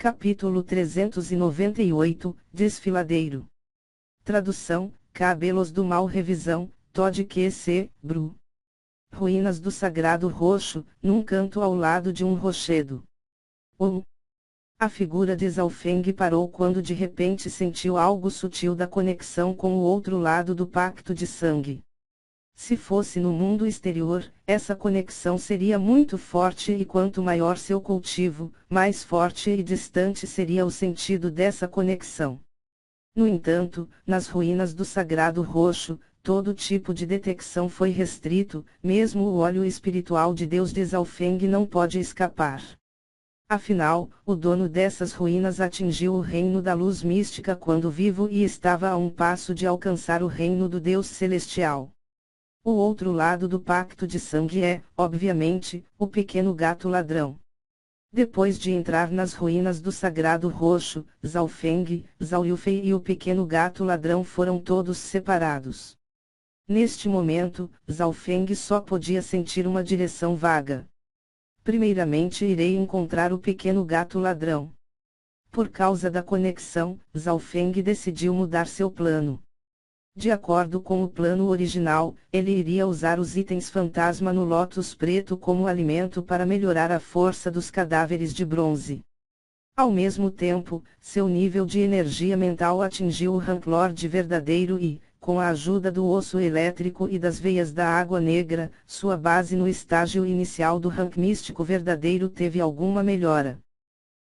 Capítulo 398, Desfiladeiro. Tradução, Cabelos do Mal. Revisão, Todd Q.C., Bru. Ruínas do Sagrado Roxo, num canto ao lado de um rochedo. 1. A figura de Zhaofeng parou quando de repente sentiu algo sutil da conexão com o outro lado do pacto de sangue. Se fosse no mundo exterior, essa conexão seria muito forte e quanto maior seu cultivo, mais forte e distante seria o sentido dessa conexão. No entanto, nas ruínas do Sagrado Roxo, todo tipo de detecção foi restrito, mesmo o olho espiritual de Deus de Zhaofeng não pode escapar. Afinal, o dono dessas ruínas atingiu o reino da luz mística quando vivo e estava a um passo de alcançar o reino do Deus celestial. O outro lado do pacto de sangue é, obviamente, o pequeno gato ladrão. Depois de entrar nas ruínas do Sagrado Roxo, Zhaofeng, Zhao Yufei e o pequeno gato ladrão foram todos separados. Neste momento, Zhaofeng só podia sentir uma direção vaga. Primeiramente irei encontrar o pequeno gato ladrão. Por causa da conexão, Zhaofeng decidiu mudar seu plano. De acordo com o plano original, ele iria usar os itens fantasma no Lótus Preto como alimento para melhorar a força dos cadáveres de bronze. Ao mesmo tempo, seu nível de energia mental atingiu o Rank Lord verdadeiro e, com a ajuda do osso elétrico e das veias da água negra, sua base no estágio inicial do Rank místico verdadeiro teve alguma melhora.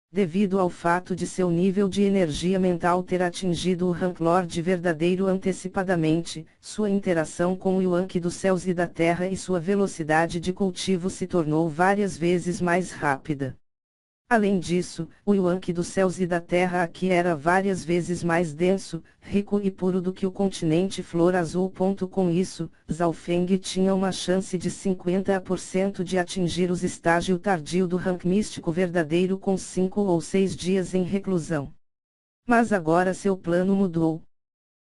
Devido ao fato de seu nível de energia mental ter atingido o Rank Lord verdadeiro antecipadamente, sua interação com o Yuan-Ki dos céus e da terra e sua velocidade de cultivo se tornou várias vezes mais rápida. Além disso, o Yuan-Ki dos céus e da terra aqui era várias vezes mais denso, rico e puro do que o continente Flor Azul. Com isso, Zhaofeng tinha uma chance de 50% de atingir os estágio tardio do rank místico verdadeiro com 5 ou 6 dias em reclusão. Mas agora seu plano mudou.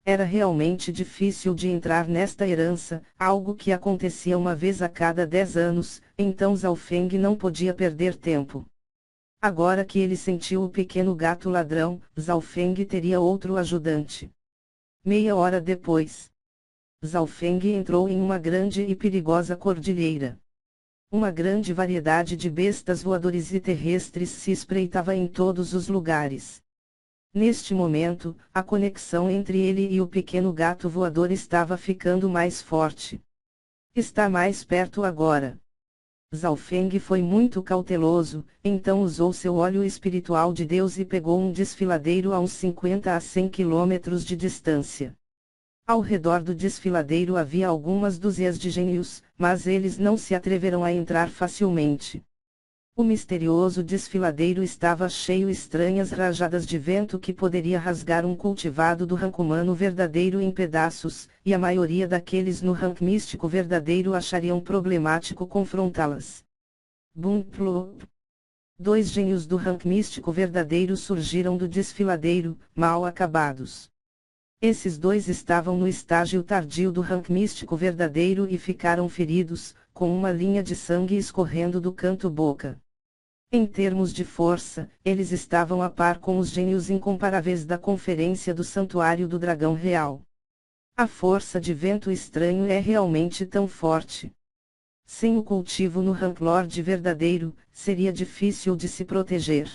Era realmente difícil de entrar nesta herança, algo que acontecia uma vez a cada 10 anos, então Zhaofeng não podia perder tempo. Agora que ele sentiu o pequeno gato ladrão, Zhaofeng teria outro ajudante. Meia hora depois, Zhaofeng entrou em uma grande e perigosa cordilheira. Uma grande variedade de bestas voadores e terrestres se espreitava em todos os lugares. Neste momento, a conexão entre ele e o pequeno gato voador estava ficando mais forte. Está mais perto agora. Zhaofeng foi muito cauteloso, então usou seu olho espiritual de Deus e pegou um desfiladeiro a uns 50 a 100 quilômetros de distância. Ao redor do desfiladeiro havia algumas dúzias de gênios, mas eles não se atreveram a entrar facilmente. O misterioso desfiladeiro estava cheio de estranhas rajadas de vento que poderia rasgar um cultivado do rank humano verdadeiro em pedaços, e a maioria daqueles no rank místico verdadeiro achariam problemático confrontá-las. Bum plop. 2 gênios do rank místico verdadeiro surgiram do desfiladeiro, mal acabados. Esses 2 estavam no estágio tardio do rank místico verdadeiro e ficaram feridos, com uma linha de sangue escorrendo do canto-boca. Em termos de força, eles estavam a par com os gênios incomparáveis da Conferência do Santuário do Dragão Real. A força de vento estranho é realmente tão forte. Sem o cultivo no Rank Lord verdadeiro, seria difícil de se proteger.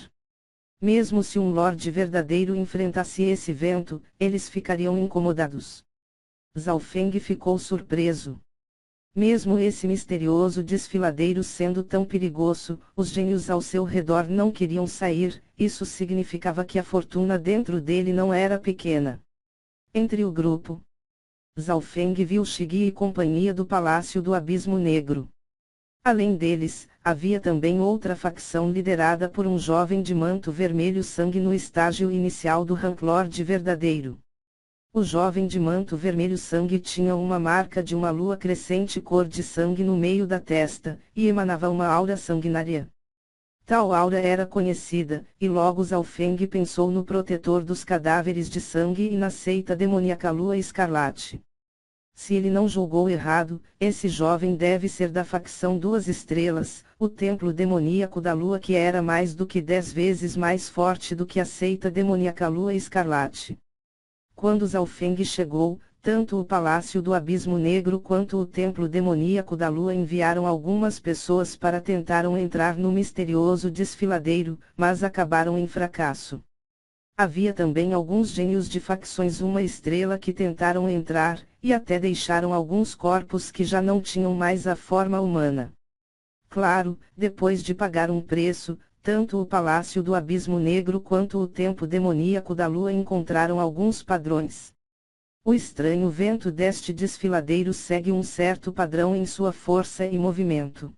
Mesmo se um Lorde verdadeiro enfrentasse esse vento, eles ficariam incomodados. Zhaofeng ficou surpreso. Mesmo esse misterioso desfiladeiro sendo tão perigoso, os gênios ao seu redor não queriam sair, isso significava que a fortuna dentro dele não era pequena. Entre o grupo, Zhaofeng viu Shigi e companhia do Palácio do Abismo Negro. Além deles, havia também outra facção liderada por um jovem de manto vermelho sangue no estágio inicial do Rank Lord verdadeiro. O jovem de manto vermelho sangue tinha uma marca de uma lua crescente cor de sangue no meio da testa, e emanava uma aura sanguinária. Tal aura era conhecida, e logo Zhaofeng pensou no protetor dos cadáveres de sangue e na seita demoníaca Lua Escarlate. Se ele não julgou errado, esse jovem deve ser da facção 2 estrelas, o templo demoníaco da lua, que era mais do que 10 vezes mais forte do que a seita demoníaca Lua Escarlate. Quando Zhao Feng chegou, tanto o Palácio do Abismo Negro quanto o Templo Demoníaco da Lua enviaram algumas pessoas para tentar entrar no misterioso desfiladeiro, mas acabaram em fracasso. Havia também alguns gênios de facções Uma Estrela que tentaram entrar, e até deixaram alguns corpos que já não tinham mais a forma humana. Claro, depois de pagar um preço, tanto o Palácio do Abismo Negro quanto o Templo Demoníaco da Lua encontraram alguns padrões. O estranho vento deste desfiladeiro segue um certo padrão em sua força e movimento.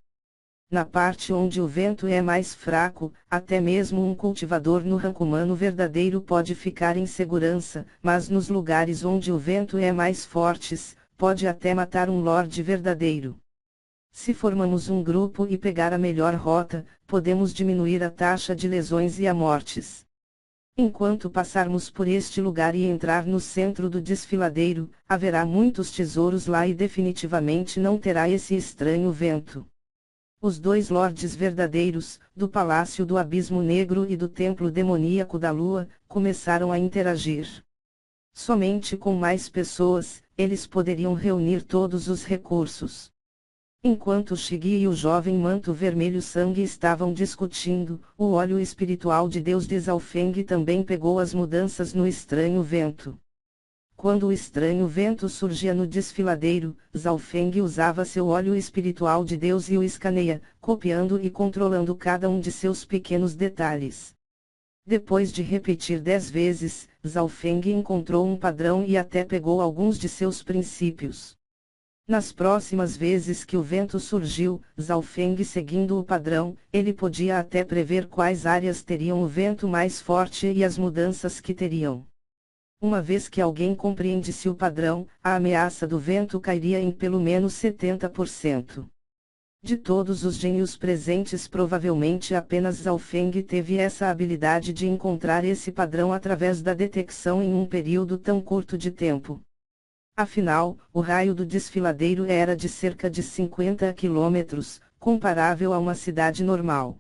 Na parte onde o vento é mais fraco, até mesmo um cultivador no ranco humano verdadeiro pode ficar em segurança, mas nos lugares onde o vento é mais forte, pode até matar um lorde verdadeiro. Se formamos um grupo e pegar a melhor rota, podemos diminuir a taxa de lesões e a mortes. Enquanto passarmos por este lugar e entrar no centro do desfiladeiro, haverá muitos tesouros lá e definitivamente não terá esse estranho vento. Os dois lordes verdadeiros, do Palácio do Abismo Negro e do Templo Demoníaco da Lua, começaram a interagir. Somente com mais pessoas, eles poderiam reunir todos os recursos. Enquanto Shigi e o jovem manto vermelho sangue estavam discutindo, o óleo espiritual de Deus de Zhao Feng também pegou as mudanças no estranho vento. Quando o estranho vento surgia no desfiladeiro, Zhao Feng usava seu óleo espiritual de Deus e o escaneia, copiando e controlando cada um de seus pequenos detalhes. Depois de repetir 10 vezes, Zhao Feng encontrou um padrão e até pegou alguns de seus princípios. Nas próximas vezes que o vento surgiu, Zhao Feng seguindo o padrão, ele podia até prever quais áreas teriam o vento mais forte e as mudanças que teriam. Uma vez que alguém compreendesse o padrão, a ameaça do vento cairia em pelo menos 70%. De todos os gênios presentes, provavelmente apenas Zhao Feng teve essa habilidade de encontrar esse padrão através da detecção em um período tão curto de tempo. Afinal, o raio do desfiladeiro era de cerca de 50 quilômetros, comparável a uma cidade normal.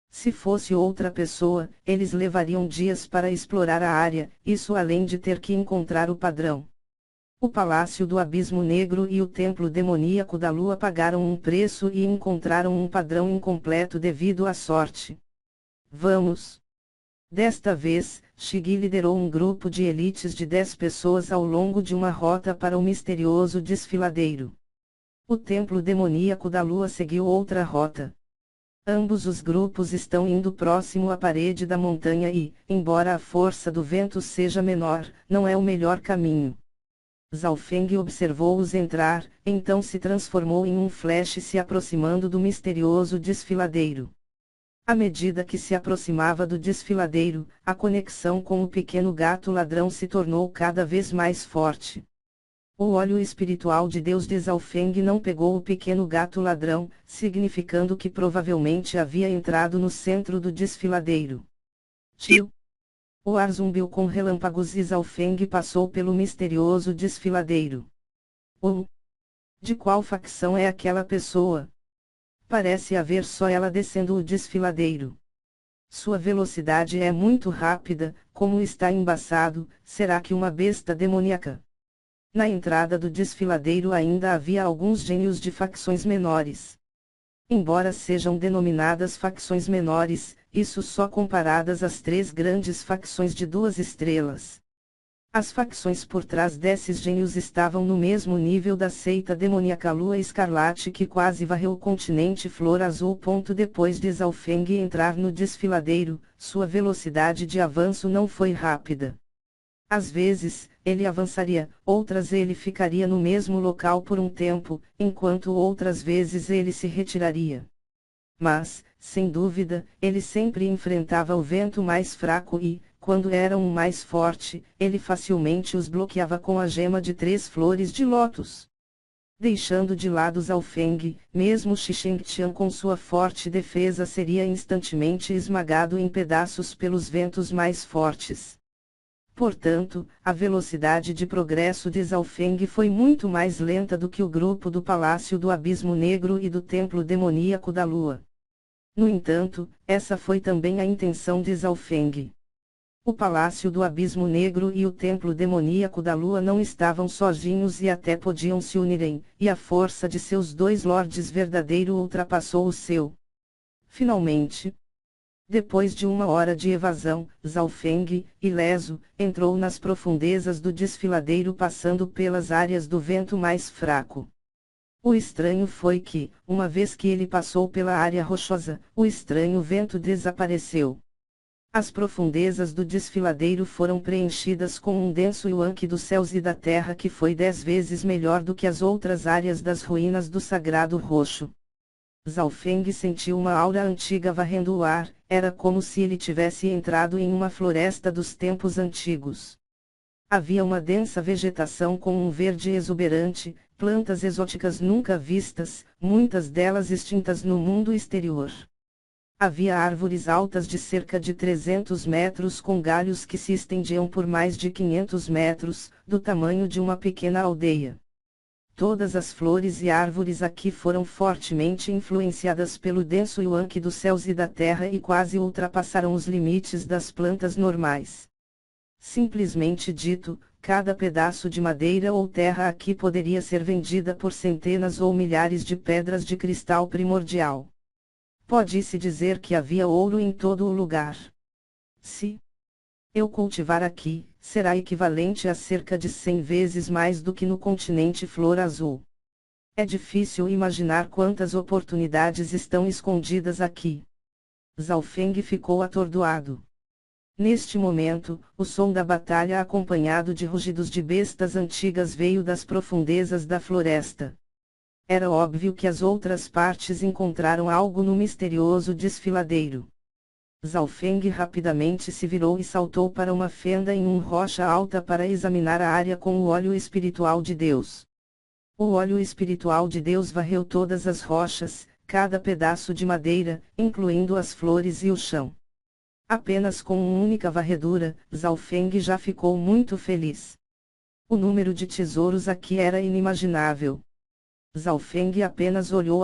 Se fosse outra pessoa, eles levariam dias para explorar a área, isso além de ter que encontrar o padrão. O Palácio do Abismo Negro e o Templo Demoníaco da Lua pagaram um preço e encontraram um padrão incompleto devido à sorte. Vamos! Desta vez, Shigi liderou um grupo de elites de 10 pessoas ao longo de uma rota para o misterioso desfiladeiro. O Templo Demoníaco da Lua seguiu outra rota. Ambos os grupos estão indo próximo à parede da montanha e, embora a força do vento seja menor, não é o melhor caminho. Zhao Feng observou-os entrar, então se transformou em um flash se aproximando do misterioso desfiladeiro. À medida que se aproximava do desfiladeiro, a conexão com o pequeno gato ladrão se tornou cada vez mais forte. O óleo espiritual de Deus de Zhao Feng não pegou o pequeno gato ladrão, significando que provavelmente havia entrado no centro do desfiladeiro. Tio! O ar zumbiu com relâmpagos e Zhao Feng passou pelo misterioso desfiladeiro. De qual facção é aquela pessoa? Parece haver só ela descendo o desfiladeiro. Sua velocidade é muito rápida, como está embaçado, será que uma besta demoníaca? Na entrada do desfiladeiro ainda havia alguns gênios de facções menores. Embora sejam denominadas facções menores, isso só comparadas às 3 grandes facções de 2 estrelas. As facções por trás desses gênios estavam no mesmo nível da seita demoníaca Lua Escarlate que quase varreu o continente Flor Azul. Depois de Zhao Feng entrar no desfiladeiro, sua velocidade de avanço não foi rápida. Às vezes, ele avançaria, outras ele ficaria no mesmo local por um tempo, enquanto outras vezes ele se retiraria. Mas, sem dúvida, ele sempre enfrentava o vento mais fraco e, quando era um mais forte, ele facilmente os bloqueava com a gema de 3 flores de lótus. Deixando de lado Zhao Feng, mesmo Shi Shengtian com sua forte defesa seria instantaneamente esmagado em pedaços pelos ventos mais fortes. Portanto, a velocidade de progresso de Zhao Feng foi muito mais lenta do que o grupo do Palácio do Abismo Negro e do Templo Demoníaco da Lua. No entanto, essa foi também a intenção de Zhaofeng. O Palácio do Abismo Negro e o Templo Demoníaco da Lua não estavam sozinhos e até podiam se unirem, e a força de seus dois lordes verdadeiro ultrapassou o seu. Finalmente, depois de 1 hora de evasão, Zhaofeng, ileso, entrou nas profundezas do desfiladeiro passando pelas áreas do vento mais fraco. O estranho foi que, uma vez que ele passou pela área rochosa, o estranho vento desapareceu. As profundezas do desfiladeiro foram preenchidas com um denso yuan-qi dos céus e da terra que foi 10 vezes melhor do que as outras áreas das ruínas do Sagrado Roxo. Zhaofeng sentiu uma aura antiga varrendo o ar, era como se ele tivesse entrado em uma floresta dos tempos antigos. Havia uma densa vegetação com um verde exuberante, plantas exóticas nunca vistas, muitas delas extintas no mundo exterior. Havia árvores altas de cerca de 300 metros com galhos que se estendiam por mais de 500 metros, do tamanho de uma pequena aldeia. Todas as flores e árvores aqui foram fortemente influenciadas pelo denso yuan-qi dos céus e da terra e quase ultrapassaram os limites das plantas normais. Simplesmente dito, cada pedaço de madeira ou terra aqui poderia ser vendida por centenas ou milhares de pedras de cristal primordial. Pode-se dizer que havia ouro em todo o lugar. Se eu cultivar aqui, será equivalente a cerca de 100 vezes mais do que no continente Flor Azul. É difícil imaginar quantas oportunidades estão escondidas aqui. Zhaofeng ficou atordoado. Neste momento, o som da batalha acompanhado de rugidos de bestas antigas veio das profundezas da floresta. Era óbvio que as outras partes encontraram algo no misterioso desfiladeiro. Zhaofeng rapidamente se virou e saltou para uma fenda em uma rocha alta para examinar a área com o óleo espiritual de Deus. O óleo espiritual de Deus varreu todas as rochas, cada pedaço de madeira, incluindo as flores e o chão. Apenas com uma única varredura, Zhaofeng já ficou muito feliz. O número de tesouros aqui era inimaginável. Zhaofeng apenas olhou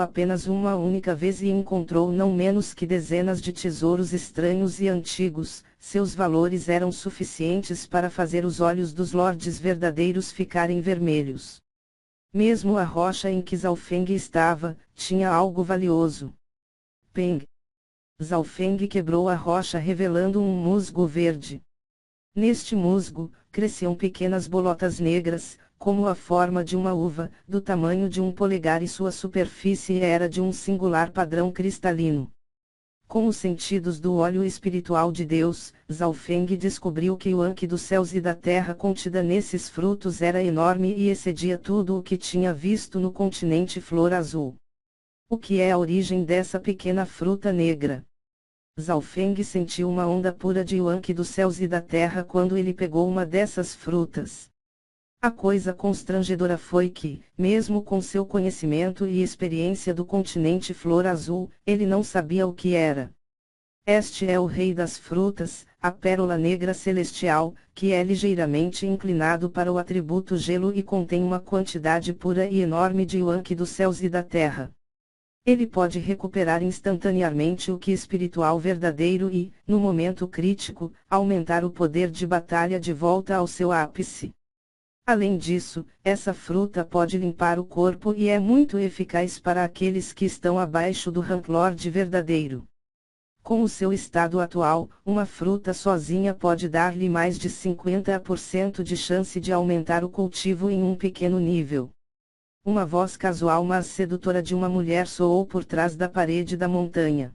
uma única vez e encontrou não menos que dezenas de tesouros estranhos e antigos, seus valores eram suficientes para fazer os olhos dos lordes verdadeiros ficarem vermelhos. Mesmo a rocha em que Zhaofeng estava, tinha algo valioso. Peng! Zhaofeng quebrou a rocha revelando um musgo verde. Neste musgo, cresciam pequenas bolotas negras, como a forma de uma uva, do tamanho de um polegar e sua superfície era de um singular padrão cristalino. Com os sentidos do óleo espiritual de Deus, Zhaofeng descobriu que o yuan-qi dos céus e da terra contida nesses frutos era enorme e excedia tudo o que tinha visto no continente Flor Azul. O que é a origem dessa pequena fruta negra? Zhaofeng sentiu uma onda pura de yuan-qi dos céus e da terra quando ele pegou uma dessas frutas. A coisa constrangedora foi que, mesmo com seu conhecimento e experiência do continente Flor Azul, ele não sabia o que era. Este é o rei das frutas, a pérola negra celestial, que é ligeiramente inclinado para o atributo gelo e contém uma quantidade pura e enorme de yuan-qi dos céus e da terra. Ele pode recuperar instantaneamente o que espiritual verdadeiro e, no momento crítico, aumentar o poder de batalha de volta ao seu ápice. Além disso, essa fruta pode limpar o corpo e é muito eficaz para aqueles que estão abaixo do rank Lord verdadeiro. Com o seu estado atual, uma fruta sozinha pode dar-lhe mais de 50% de chance de aumentar o cultivo em um pequeno nível. Uma voz casual mas sedutora de uma mulher soou por trás da parede da montanha.